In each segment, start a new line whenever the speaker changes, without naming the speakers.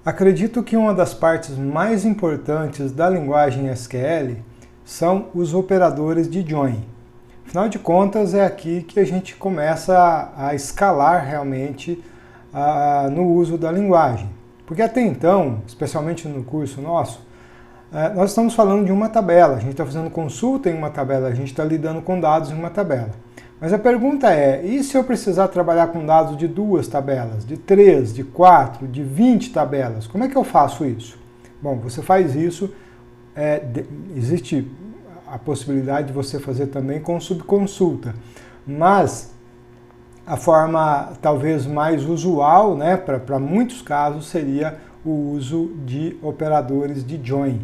Acredito que uma das partes mais importantes da linguagem SQL são os operadores de join. Afinal de contas, é aqui que a gente começa a escalar realmente no uso da linguagem. Porque até então, especialmente no curso nosso, nós estamos falando de uma tabela, a gente está fazendo consulta em uma tabela, a gente está lidando com dados em uma tabela. Mas a pergunta é, e se eu precisar trabalhar com dados de 2 tabelas, de 3, de 4, de 20 tabelas? Como é que eu faço isso? Bom, você faz isso, existe a possibilidade de você fazer também com subconsulta, mas a forma talvez mais usual, né, para muitos casos, seria o uso de operadores de join,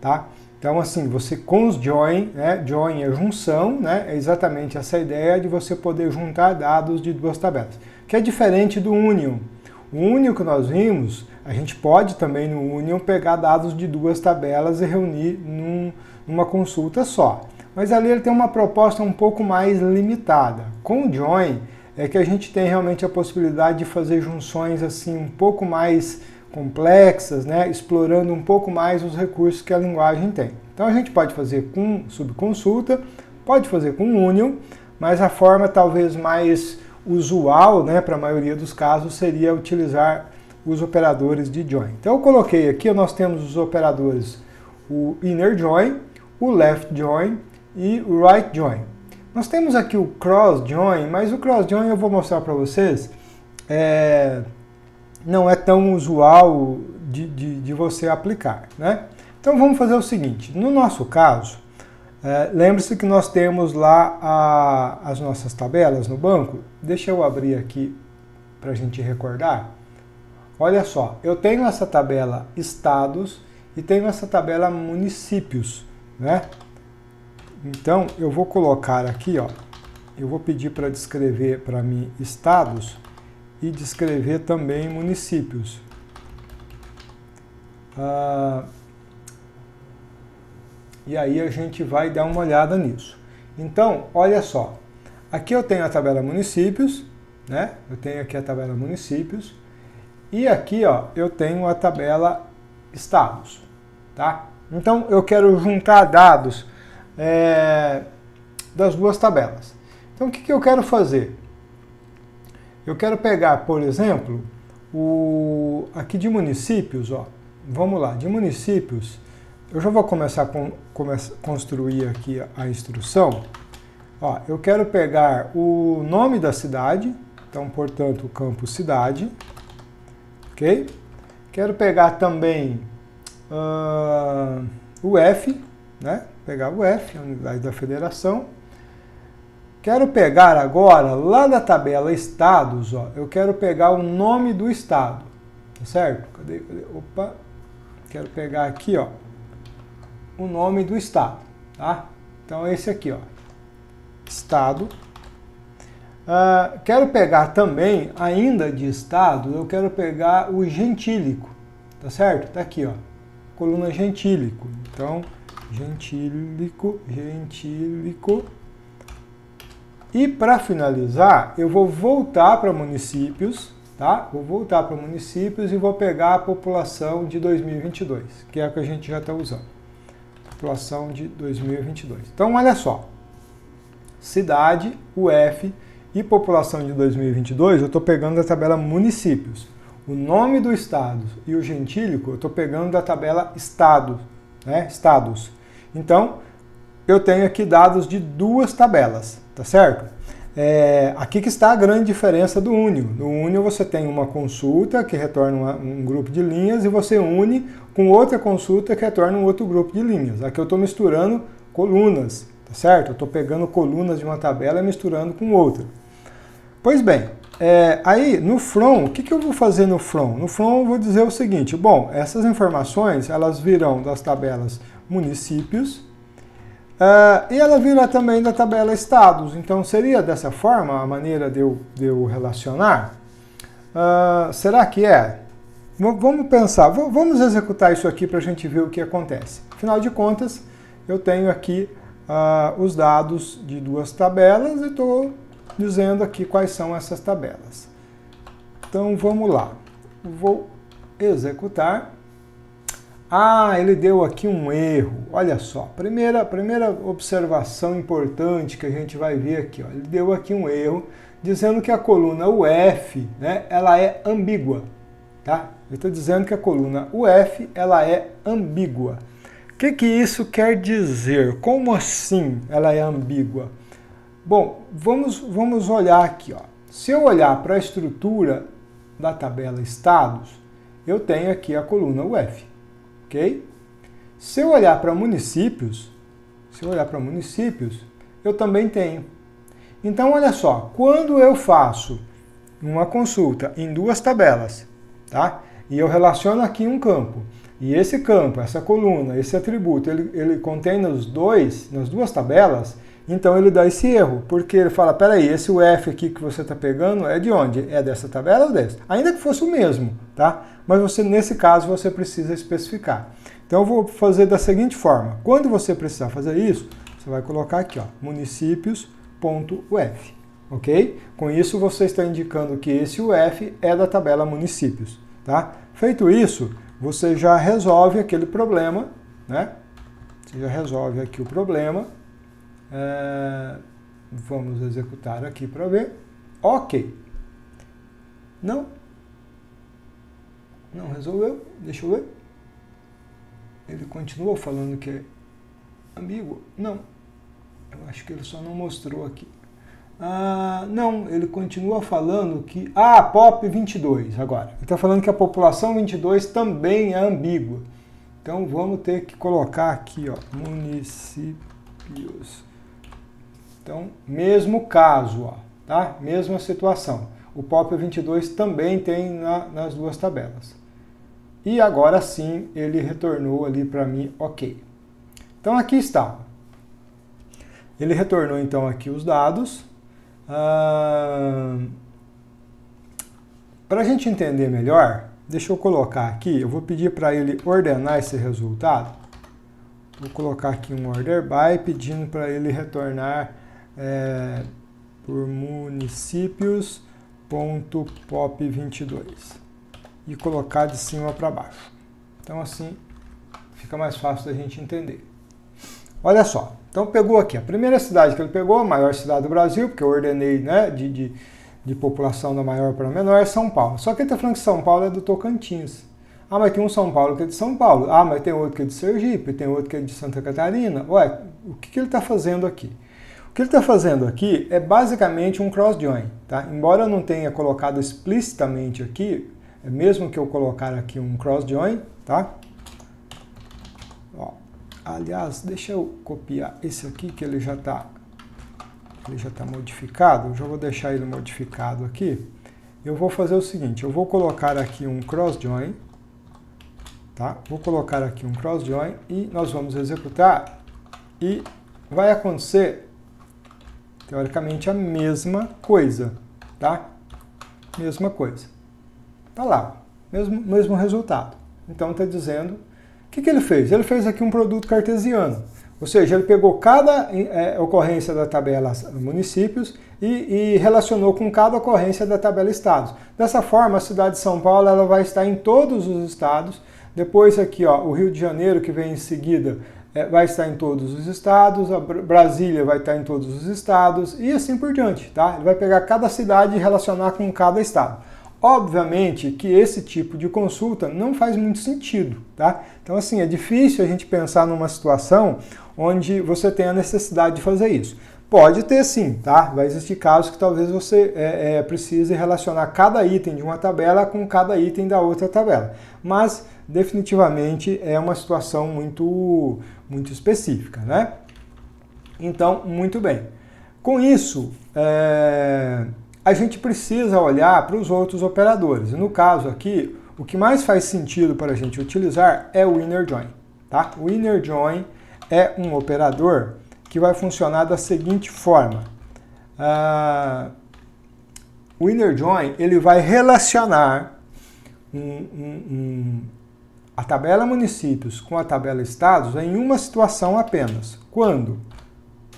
tá? Então, assim, você com os join, né, join é junção, né, é exatamente essa ideia de você poder juntar dados de 2 tabelas, que é diferente do union. O union que nós vimos, a gente pode também no union pegar dados de 2 tabelas e reunir numa consulta só. Mas ali ele tem uma proposta um pouco mais limitada. Com o join é que a gente tem realmente a possibilidade de fazer junções assim um pouco mais complexas, né, explorando um pouco mais os recursos que a linguagem tem. Então a gente pode fazer com subconsulta, pode fazer com union, mas a forma talvez mais usual, né, para a maioria dos casos seria utilizar os operadores de join. Então eu coloquei aqui, nós temos os operadores, o inner join, o left join e o right join. Nós temos aqui o cross join, mas o cross join eu vou mostrar para vocês, não é tão usual de você aplicar, né? Então vamos fazer o seguinte, no nosso caso, lembre-se que nós temos lá as nossas tabelas no banco. Deixa eu abrir aqui para a gente recordar. Olha só, eu tenho essa tabela estados e tenho essa tabela municípios, né? Então eu vou colocar aqui, ó, eu vou pedir para descrever para mim estados e descrever também municípios. E aí a gente vai dar uma olhada nisso. Então, olha só, aqui eu tenho a tabela municípios, né? Eu tenho aqui a tabela municípios e aqui, ó, eu tenho a tabela estados, tá? Então eu quero juntar dados das 2 tabelas. Então o que eu quero fazer? Eu quero pegar, por exemplo, aqui de municípios, ó, vamos lá, de municípios, eu já vou começar a construir aqui a instrução. Ó, eu quero pegar o nome da cidade, então, portanto, o campo cidade, ok? Quero pegar também o F, né? Pegar o F, a unidade da federação. Quero pegar agora, lá da tabela estados, ó, eu quero pegar o nome do estado, tá certo? Cadê? Opa! Quero pegar aqui, ó, o nome do estado, tá? Então, esse aqui, ó, estado. Quero pegar também, ainda de estado, eu quero pegar o gentílico, tá certo? Tá aqui, ó, coluna gentílico. Então, gentílico. E para finalizar, eu vou voltar para municípios, tá? Vou voltar para municípios e vou pegar a população de 2022, que é a que a gente já está usando. População de 2022. Então, olha só. Cidade, UF e população de 2022, eu estou pegando da tabela municípios. O nome do estado e o gentílico, eu estou pegando da tabela estado, né? Estados. Então, eu tenho aqui dados de 2 tabelas, tá certo? Aqui que está a grande diferença do Union. No Union você tem uma consulta que retorna um grupo de linhas e você une com outra consulta que retorna um outro grupo de linhas. Aqui eu estou misturando colunas, tá certo? Eu estou pegando colunas de uma tabela e misturando com outra. Pois bem, aí no from, o que eu vou fazer no from? No from eu vou dizer o seguinte, bom, essas informações elas virão das tabelas municípios, e ela vira também da tabela estados. Então seria dessa forma a maneira de eu relacionar? Será que é? Vamos pensar, vamos executar isso aqui para a gente ver o que acontece. Afinal de contas, eu tenho aqui os dados de 2 tabelas e estou dizendo aqui quais são essas tabelas. Então vamos lá. Vou executar. Ah, ele deu aqui um erro. Olha só, primeira observação importante que a gente vai ver aqui. Ó. Ele deu aqui um erro dizendo que a coluna UF, né, ela é ambígua. Tá? Ele está dizendo que a coluna UF ela é ambígua. O que isso quer dizer? Como assim ela é ambígua? Bom, vamos olhar aqui. Ó. Se eu olhar para a estrutura da tabela estados, eu tenho aqui a coluna UF. Ok? Se eu olhar para municípios, eu também tenho. Então, olha só, quando eu faço uma consulta em duas tabelas, tá? E eu relaciono aqui um campo, e esse campo, essa coluna, esse atributo, ele contém nas duas tabelas, então ele dá esse erro, porque ele fala, peraí, esse UF aqui que você está pegando é de onde? É dessa tabela ou dessa? Ainda que fosse o mesmo, tá? Mas você, nesse caso, você precisa especificar. Então eu vou fazer da seguinte forma, quando você precisar fazer isso, você vai colocar aqui, ó, municípios.uf, ok? Com isso você está indicando que esse UF é da tabela municípios, tá? Feito isso, você já resolve aquele problema, né? Você já resolve aqui o problema. Vamos executar aqui para ver. Ok. Não resolveu. Deixa eu ver. Ele continua falando que é ambíguo? Não. Eu acho que ele só não mostrou aqui. Não, ele continua falando que... POP 22 agora. Ele está falando que a população 22 também é ambígua. Então vamos ter que colocar aqui, ó, municípios. Então, mesmo caso, ó, tá? Mesma situação. O POP 22 também tem nas duas tabelas. E agora sim, ele retornou ali para mim, ok. Então, aqui está. Ele retornou, então, aqui os dados. Para a gente entender melhor, deixa eu colocar aqui, eu vou pedir para ele ordenar esse resultado. Vou colocar aqui um order by, pedindo para ele retornar por municípios.pop22 e colocar de cima para baixo. Então assim fica mais fácil da gente entender. Olha só, então pegou aqui a primeira cidade que ele pegou, a maior cidade do Brasil, porque eu ordenei, né, de população da maior para menor, é São Paulo. Só que ele está falando que São Paulo é do Tocantins. Mas tem um São Paulo que é de São Paulo. Mas tem outro que é de Sergipe, tem outro que é de Santa Catarina. Ué, o que ele está fazendo aqui? O que ele está fazendo aqui é basicamente um cross-join, tá? Embora eu não tenha colocado explicitamente aqui, mesmo que eu colocar aqui um cross-join, tá? Ó, aliás, deixa eu copiar esse aqui que ele já está modificado. Eu já vou deixar ele modificado aqui. Eu vou fazer o seguinte, eu vou colocar aqui um cross-join, tá? Vou colocar aqui um cross-join e nós vamos executar e vai acontecer teoricamente a mesma coisa, tá? Mesma coisa. Tá lá, mesmo resultado. Então está dizendo, o que ele fez? Ele fez aqui um produto cartesiano, ou seja, ele pegou cada ocorrência da tabela municípios e relacionou com cada ocorrência da tabela estados. Dessa forma, a cidade de São Paulo ela vai estar em todos os estados. Depois aqui, ó, o Rio de Janeiro, que vem em seguida, vai estar em todos os estados, a Brasília vai estar em todos os estados e assim por diante, tá? Ele vai pegar cada cidade e relacionar com cada estado. Obviamente que esse tipo de consulta não faz muito sentido, tá? Então assim, é difícil a gente pensar numa situação onde você tenha a necessidade de fazer isso. Pode ter sim, tá? Vai existir casos que talvez você precise relacionar cada item de uma tabela com cada item da outra tabela. Mas definitivamente é uma situação muito específica, né? Então, muito bem. Com isso, a gente precisa olhar para os outros operadores. No caso aqui, o que mais faz sentido para a gente utilizar é o inner join, tá? O inner join é um operador que vai funcionar da seguinte forma. O inner join ele vai relacionar a tabela municípios com a tabela estados em uma situação apenas. Quando?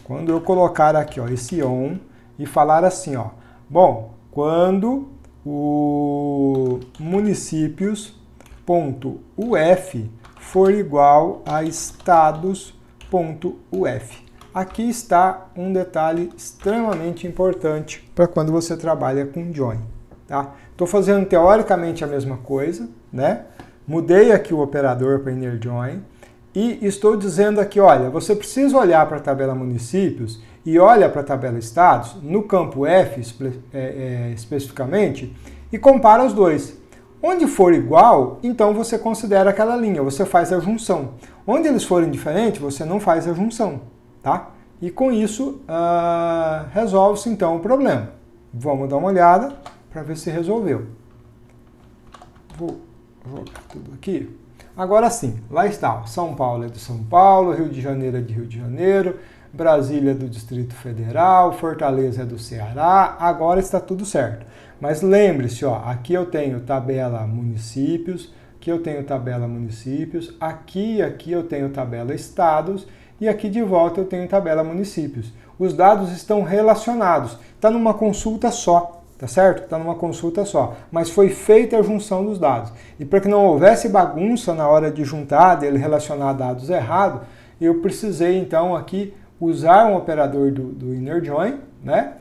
Quando eu colocar aqui, ó, esse on e falar assim, ó, bom, quando o municípios for igual a estados.uf. Aqui está um detalhe extremamente importante para quando você trabalha com join. Tá? Estou fazendo teoricamente a mesma coisa, né? Mudei aqui o operador para inner join e estou dizendo aqui, olha, você precisa olhar para a tabela municípios e olha para a tabela estados, no campo F especificamente, e compara os dois. Onde for igual, então você considera aquela linha, você faz a junção. Onde eles forem diferentes, você não faz a junção, tá? E com isso, resolve-se então o problema. Vamos dar uma olhada para ver se resolveu. Vou jogar tudo aqui. Agora sim, lá está. São Paulo é de São Paulo, Rio de Janeiro é de Rio de Janeiro, Brasília é do Distrito Federal, Fortaleza é do Ceará. Agora está tudo certo. Mas lembre-se, ó, aqui eu tenho tabela municípios, aqui eu tenho tabela municípios, aqui eu tenho tabela estados e aqui de volta eu tenho tabela municípios. Os dados estão relacionados, está numa consulta só, tá certo? Está numa consulta só, mas foi feita a junção dos dados. E para que não houvesse bagunça na hora de juntar, dele relacionar dados errados, eu precisei então aqui usar um operador do inner join, né?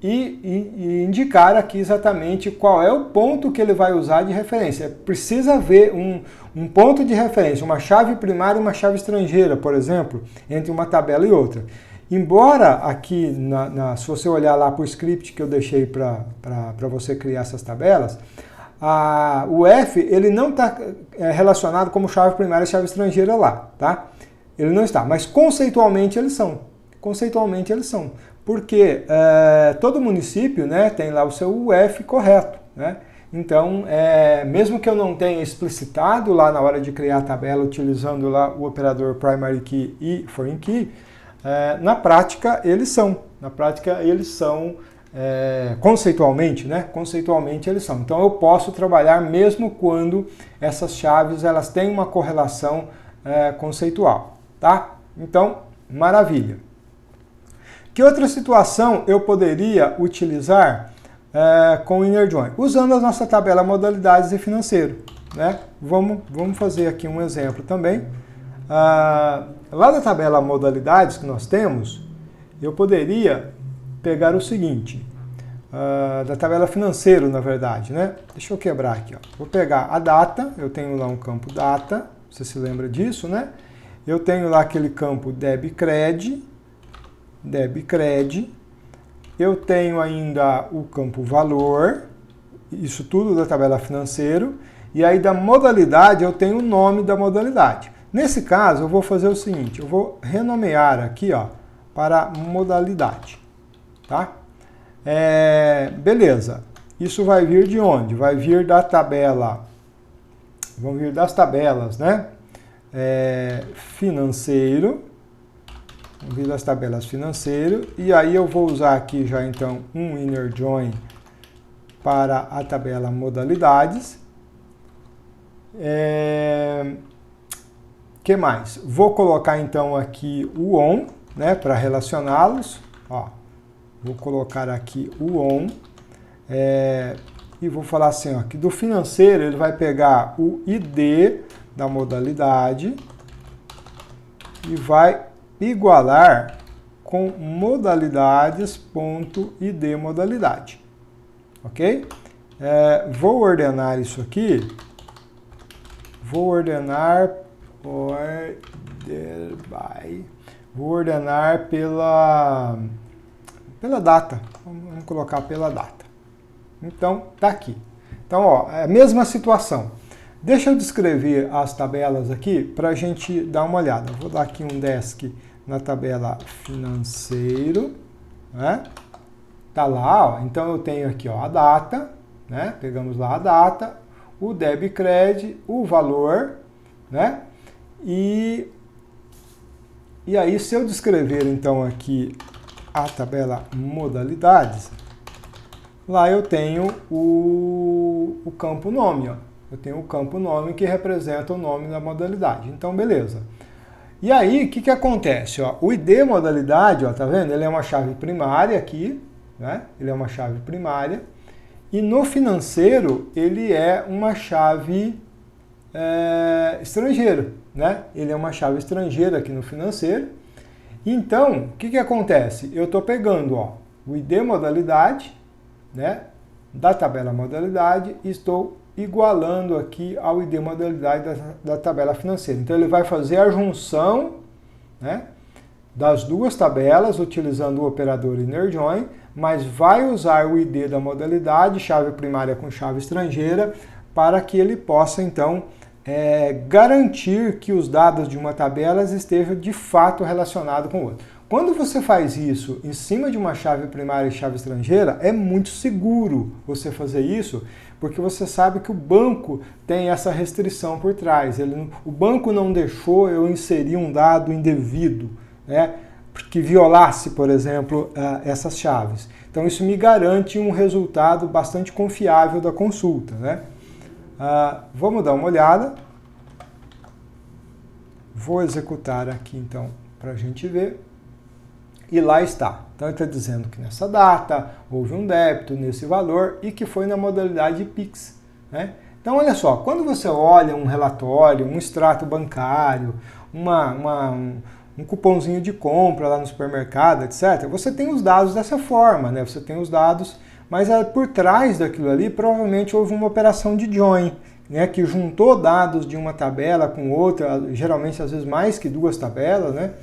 E indicar aqui exatamente qual é o ponto que ele vai usar de referência. Precisa haver um ponto de referência, uma chave primária e uma chave estrangeira, por exemplo, entre uma tabela e outra. Embora aqui, se você olhar lá para o script que eu deixei para você criar essas tabelas, o F ele não está relacionado como chave primária e chave estrangeira lá, tá? Ele não está, mas conceitualmente eles são. Conceitualmente eles são. Porque todo município, né, tem lá o seu UF correto, né? Então, mesmo que eu não tenha explicitado lá na hora de criar a tabela utilizando lá o operador primary key e foreign key, na prática eles são. Na prática eles são conceitualmente, né? Conceitualmente eles são. Então eu posso trabalhar mesmo quando essas chaves elas têm uma correlação conceitual, tá? Então, maravilha. Que outra situação eu poderia utilizar com o inner join? Usando a nossa tabela modalidades e financeiro, né? Vamos fazer aqui um exemplo também. Lá da tabela modalidades que nós temos, eu poderia pegar o seguinte, da tabela financeiro, na verdade, né? Deixa eu quebrar aqui, ó. Vou pegar a data, eu tenho lá um campo data, você se lembra disso, né? Eu tenho lá aquele campo debit-cred, eu tenho ainda o campo valor, isso tudo da tabela financeiro, e aí da modalidade eu tenho o nome da modalidade. Nesse caso eu vou fazer o seguinte, eu vou renomear aqui, ó, para modalidade, tá? Beleza, isso vai vir de onde? Vai vir da tabela, vão vir das tabelas, né? Financeiro, vamos vir das tabelas financeiro, e aí eu vou usar aqui já então um inner join para a tabela modalidades. Que mais? Vou colocar então aqui o on, né, para relacioná-los. Ó, vou colocar aqui o on e vou falar assim, ó, que do financeiro ele vai pegar o ID da modalidade e vai igualar com modalidades.id modalidade, ok? Vou ordenar isso aqui, vou ordenar pela data, vamos colocar pela data. Então, tá aqui. Então, ó, é a mesma situação. Deixa eu descrever as tabelas aqui para a gente dar uma olhada. Vou dar aqui um desk na tabela financeiro, né? Tá lá, ó. Então eu tenho aqui, ó, a data, né? Pegamos lá a data, o debit-cred, o valor, né? E aí se eu descrever então aqui a tabela modalidades, lá eu tenho o campo nome, ó. Eu tenho o campo nome que representa o nome da modalidade. Então, beleza. E aí, o que acontece? Ó, o ID modalidade, ó, tá vendo? Ele é uma chave primária aqui, né? Ele é uma chave primária. E no financeiro, ele é uma chave estrangeira, né? Ele é uma chave estrangeira aqui no financeiro. Então, o que acontece? Eu estou pegando o ID modalidade, né, da tabela modalidade e estou igualando aqui ao ID modalidade da tabela financeira. Então, ele vai fazer a junção, né, das duas tabelas utilizando o operador inner join, mas vai usar o ID da modalidade, chave primária com chave estrangeira, para que ele possa, então, garantir que os dados de uma tabela estejam de fato relacionados com o outro. Quando você faz isso em cima de uma chave primária e chave estrangeira, é muito seguro você fazer isso, porque você sabe que o banco tem essa restrição por trás. O banco não deixou eu inserir um dado indevido, né, que violasse, por exemplo, essas chaves. Então isso me garante um resultado bastante confiável da consulta, né? Vamos dar uma olhada. Vou executar aqui então para a gente ver. E lá está. Então ele está dizendo que nessa data houve um débito nesse valor e que foi na modalidade PIX, né? Então olha só, quando você olha um relatório, um extrato bancário, um cupomzinho de compra lá no supermercado, etc., você tem os dados dessa forma, né? Você tem os dados, mas por trás daquilo ali provavelmente houve uma operação de join, né, que juntou dados de uma tabela com outra, geralmente às vezes mais que duas tabelas, né,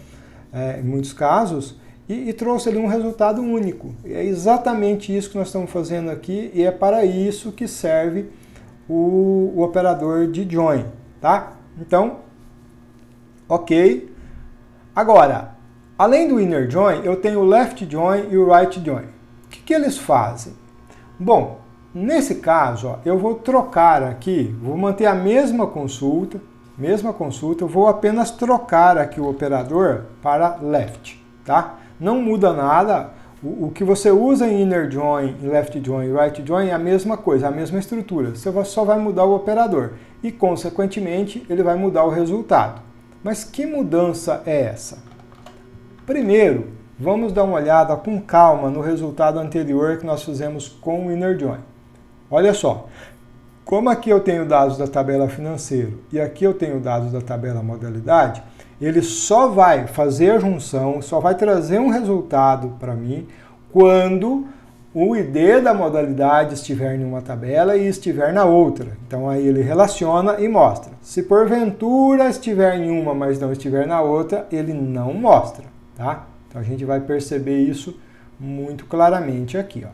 em muitos casos, e trouxe ali um resultado único. E é exatamente isso que nós estamos fazendo aqui e é para isso que serve o operador de join, tá? Então, ok. Agora, além do inner join, eu tenho o left join e o right join. O que eles fazem? Bom, nesse caso, eu vou trocar aqui, vou manter a mesma consulta, eu vou apenas trocar aqui o operador para left, tá? Não muda nada, o que você usa em inner join, em left join e right join é a mesma coisa, a mesma estrutura, você só vai mudar o operador e, consequentemente, ele vai mudar o resultado. Mas que mudança é essa? Primeiro, vamos dar uma olhada com calma no resultado anterior que nós fizemos com o inner join. Olha só, como aqui eu tenho dados da tabela financeira e aqui eu tenho dados da tabela modalidade, ele só vai fazer a junção, só vai trazer um resultado para mim quando o ID da modalidade estiver em uma tabela e estiver na outra. Então aí ele relaciona e mostra. Se porventura estiver em uma, mas não estiver na outra, ele não mostra, tá? Então a gente vai perceber isso muito claramente aqui, ó.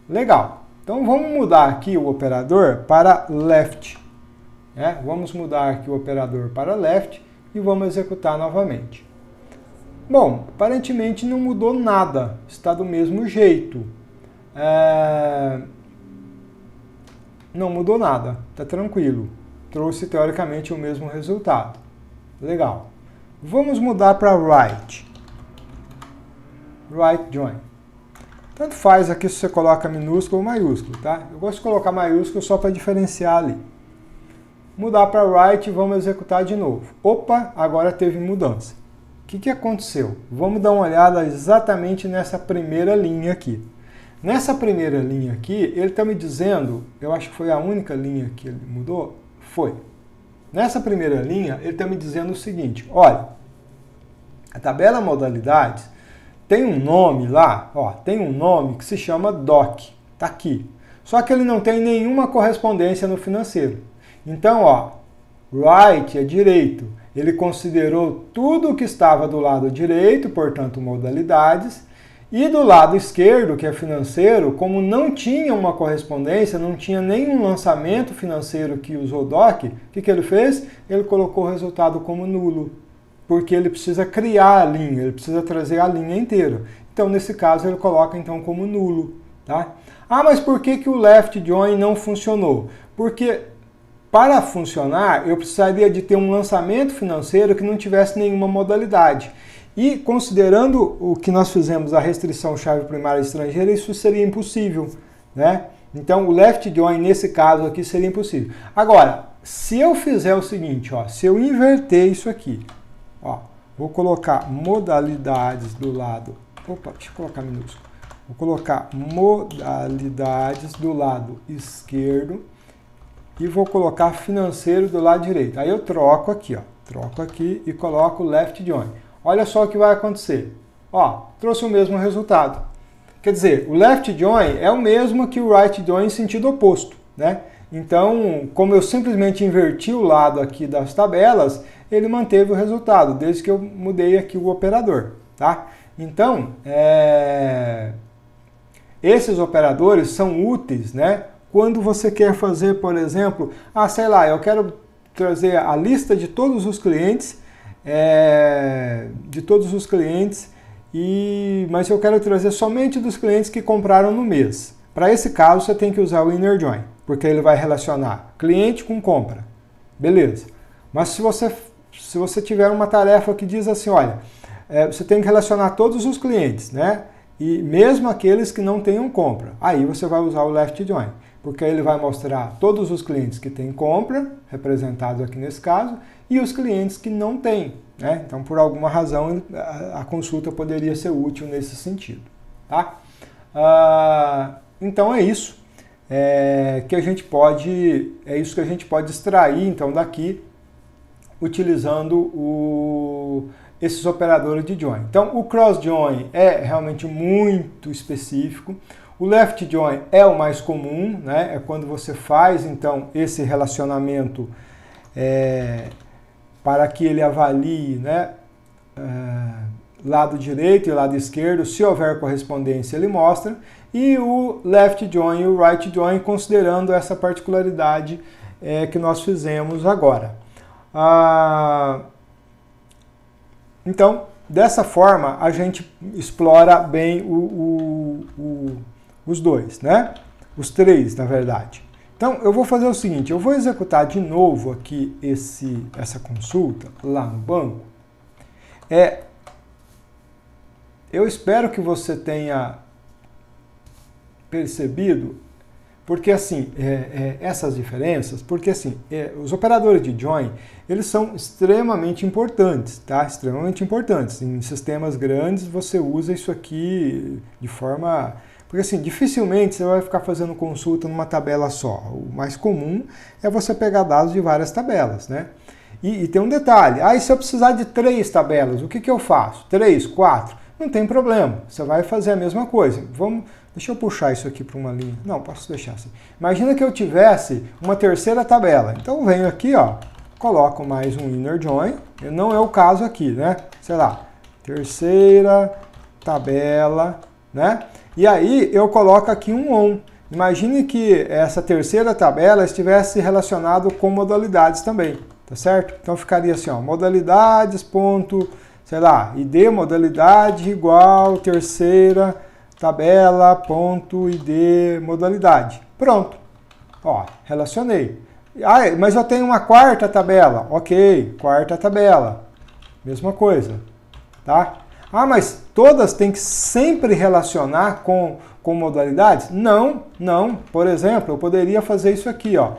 Legal. Então vamos mudar aqui o operador para left, né? Vamos mudar aqui o operador para left e vamos executar novamente. Bom, aparentemente não mudou nada, está do mesmo jeito. Não mudou nada, está tranquilo. Trouxe teoricamente o mesmo resultado. Legal. Vamos mudar para right. Right join. Tanto faz aqui se você coloca minúsculo ou maiúsculo, tá? Eu gosto de colocar maiúsculo só para diferenciar ali. Mudar para right e vamos executar de novo. Opa, agora teve mudança. O que aconteceu? Vamos dar uma olhada exatamente nessa primeira linha aqui. Nessa primeira linha aqui, ele está me dizendo, eu acho que foi a única linha que ele mudou, foi. Nessa primeira linha, ele está me dizendo o seguinte, olha, a tabela modalidades tem um nome lá, ó, tem um nome que se chama DOC, tá aqui. Só que ele não tem nenhuma correspondência no financeiro. Então, ó, right é direito. Ele considerou tudo o que estava do lado direito, portanto, modalidades, e do lado esquerdo, que é financeiro, como não tinha uma correspondência, não tinha nenhum lançamento financeiro que usou DOC, o que ele fez? Ele colocou o resultado como nulo, porque ele precisa criar a linha, ele precisa trazer a linha inteira. Então, nesse caso, ele coloca então como nulo, tá? Ah, mas por que o left join não funcionou? Porque para funcionar, eu precisaria de ter um lançamento financeiro que não tivesse nenhuma modalidade. E considerando o que nós fizemos, a restrição chave primária estrangeira, isso seria impossível, né? Então, o left join, nesse caso aqui, seria impossível. Agora, se eu fizer o seguinte, ó, se eu inverter isso aqui, ó, vou colocar modalidades do lado... Opa, deixa eu colocar minúsculo. Vou colocar modalidades do lado esquerdo e vou colocar financeiro do lado direito. Aí eu troco aqui, ó, troco aqui e coloco left join. Olha só o que vai acontecer. Ó, trouxe o mesmo resultado. Quer dizer, o left join é o mesmo que o right join em sentido oposto, né? Então, como eu simplesmente inverti o lado aqui das tabelas, ele manteve o resultado, desde que eu mudei aqui o operador, tá? Então, esses operadores são úteis, né? Quando você quer fazer, por exemplo, sei lá, eu quero trazer a lista de todos os clientes, mas eu quero trazer somente dos clientes que compraram no mês. Para esse caso, você tem que usar o inner join, porque ele vai relacionar cliente com compra. Beleza. Mas se você tiver uma tarefa que diz assim, olha, você tem que relacionar todos os clientes, né? E mesmo aqueles que não tenham compra. Aí você vai usar o left join, porque aí ele vai mostrar todos os clientes que têm compra, representados aqui nesse caso, e os clientes que não têm, né? Então, por alguma razão, a consulta poderia ser útil nesse sentido, tá? Então é isso que a gente pode, extrair então daqui, utilizando esses operadores de join. Então, o cross join é realmente muito específico. O left join é o mais comum, né? É quando você faz então esse relacionamento para que ele avalie, né, lado direito e lado esquerdo. Se houver correspondência, ele mostra. E o left join e o right join, considerando essa particularidade que nós fizemos agora. Então, dessa forma, a gente explora bem os dois, né? Os três, na verdade. Então, eu vou fazer o seguinte, eu vou executar de novo aqui essa consulta lá no banco. Eu espero que você tenha percebido, porque assim, essas diferenças, porque assim, os operadores de join, eles são extremamente importantes, tá? Extremamente importantes. Em sistemas grandes, você usa isso aqui de forma... Porque assim, dificilmente você vai ficar fazendo consulta numa tabela só. O mais comum é você pegar dados de várias tabelas, né? E tem um detalhe, e se eu precisar de 3 tabelas, o que eu faço? 3, 4? Não tem problema, você vai fazer a mesma coisa. Deixa eu puxar isso aqui para uma linha. Não, posso deixar assim. Imagina que eu tivesse uma terceira tabela. Então eu venho aqui, ó, coloco mais um inner join. Não é o caso aqui, né? Sei lá, terceira tabela, né? E aí eu coloco aqui um on. Imagine que essa terceira tabela estivesse relacionado com modalidades também, tá certo? Então ficaria assim, ó, modalidades, ponto, sei lá, id modalidade igual terceira tabela, ponto, id modalidade. Pronto. Ó, relacionei. Mas eu tenho uma quarta tabela. Ok, quarta tabela. Mesma coisa, tá? Mas todas têm que sempre relacionar com modalidades? Não. Por exemplo, eu poderia fazer isso aqui, ó.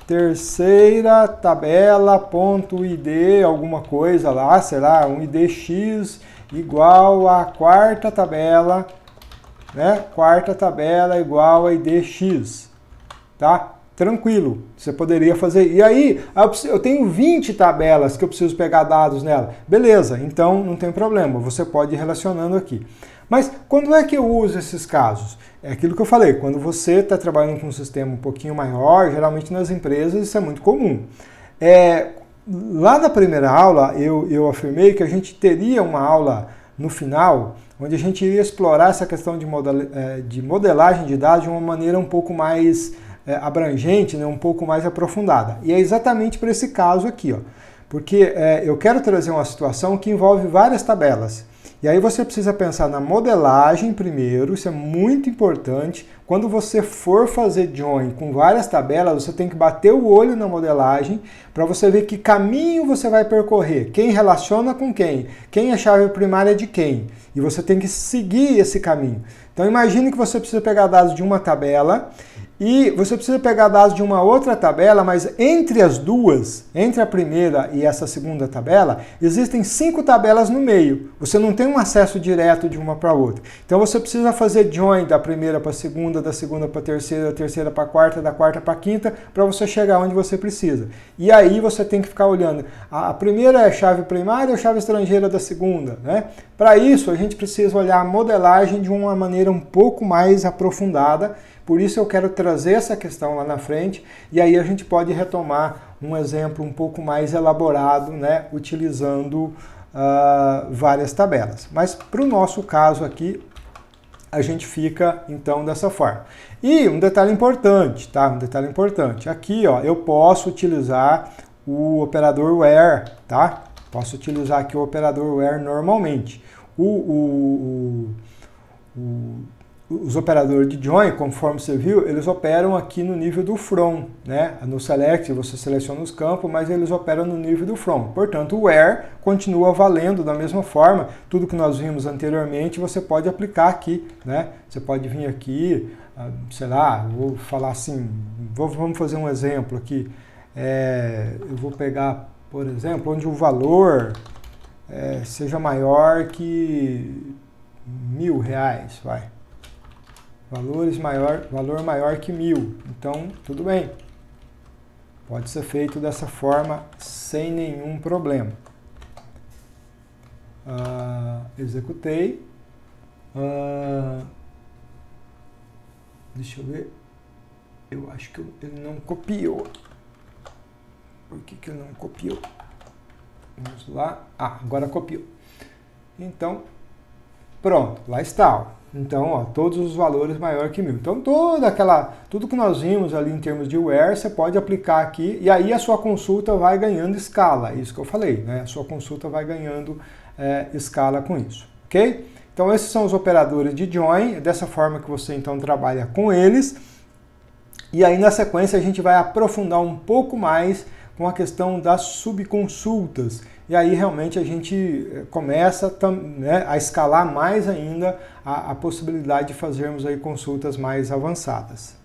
Terceira tabela, ponto, id, alguma coisa lá, sei lá, um idx igual a quarta tabela, né? Quarta tabela igual a idx, tá? Tranquilo, você poderia fazer. E aí, eu tenho 20 tabelas que eu preciso pegar dados nela. Beleza, então não tem problema, você pode ir relacionando aqui. Mas quando é que eu uso esses casos? É aquilo que eu falei, quando você está trabalhando com um sistema um pouquinho maior, geralmente nas empresas isso é muito comum. Lá na primeira aula, eu afirmei que a gente teria uma aula no final, onde a gente iria explorar essa questão de modelagem de dados de uma maneira um pouco mais abrangente, né, um pouco mais aprofundada. E é exatamente para esse caso aqui, ó, porque eu quero trazer uma situação que envolve várias tabelas. E aí você precisa pensar na modelagem primeiro, isso é muito importante. Quando você for fazer join com várias tabelas, você tem que bater o olho na modelagem para você ver que caminho você vai percorrer, quem relaciona com quem é a chave primária de quem. E você tem que seguir esse caminho. Então imagine que você precisa pegar dados de uma tabela E você precisa pegar dados de uma outra tabela, mas entre as duas, entre a primeira e essa segunda tabela, existem 5 tabelas no meio. Você não tem um acesso direto de uma para a outra. Então você precisa fazer join da primeira para a segunda, da segunda para a terceira, da terceira para a quarta, da quarta para a quinta, para você chegar onde você precisa. E aí você tem que ficar olhando. A primeira é chave primária ou chave estrangeira da segunda, né? Para isso, a gente precisa olhar a modelagem de uma maneira um pouco mais aprofundada. Por isso eu quero trazer essa questão lá na frente e aí a gente pode retomar um exemplo um pouco mais elaborado, né, utilizando várias tabelas. Mas para o nosso caso aqui, a gente fica então dessa forma. E um detalhe importante, tá? Um detalhe importante. Aqui, ó, eu posso utilizar o operador where, tá? Posso utilizar aqui o operador where normalmente. Os operadores de join, conforme você viu, eles operam aqui no nível do from, né? No select você seleciona os campos, mas eles operam no nível do from. Portanto, o where continua valendo da mesma forma. Tudo que nós vimos anteriormente você pode aplicar aqui, né? Você pode vir aqui, sei lá, vou falar assim, vamos fazer um exemplo aqui. Eu vou pegar, por exemplo, onde o valor seja maior que R$1.000, vai. Valor maior que 1.000. Então, tudo bem. Pode ser feito dessa forma sem nenhum problema. Executei. Deixa eu ver. Eu acho que ele não copiou. Por que ele não copiou? Vamos lá. Agora copiou. Então, pronto. Lá está. Ó. Então, ó, todos os valores maior que 1.000. Então, tudo que nós vimos ali em termos de where, você pode aplicar aqui, e aí a sua consulta vai ganhando escala, isso que eu falei, né? A sua consulta vai ganhando escala com isso, ok? Então, esses são os operadores de join, é dessa forma que você, então, trabalha com eles, e aí, na sequência, a gente vai aprofundar um pouco mais com a questão das subconsultas. E aí realmente a gente começa a escalar mais ainda a possibilidade de fazermos aí consultas mais avançadas.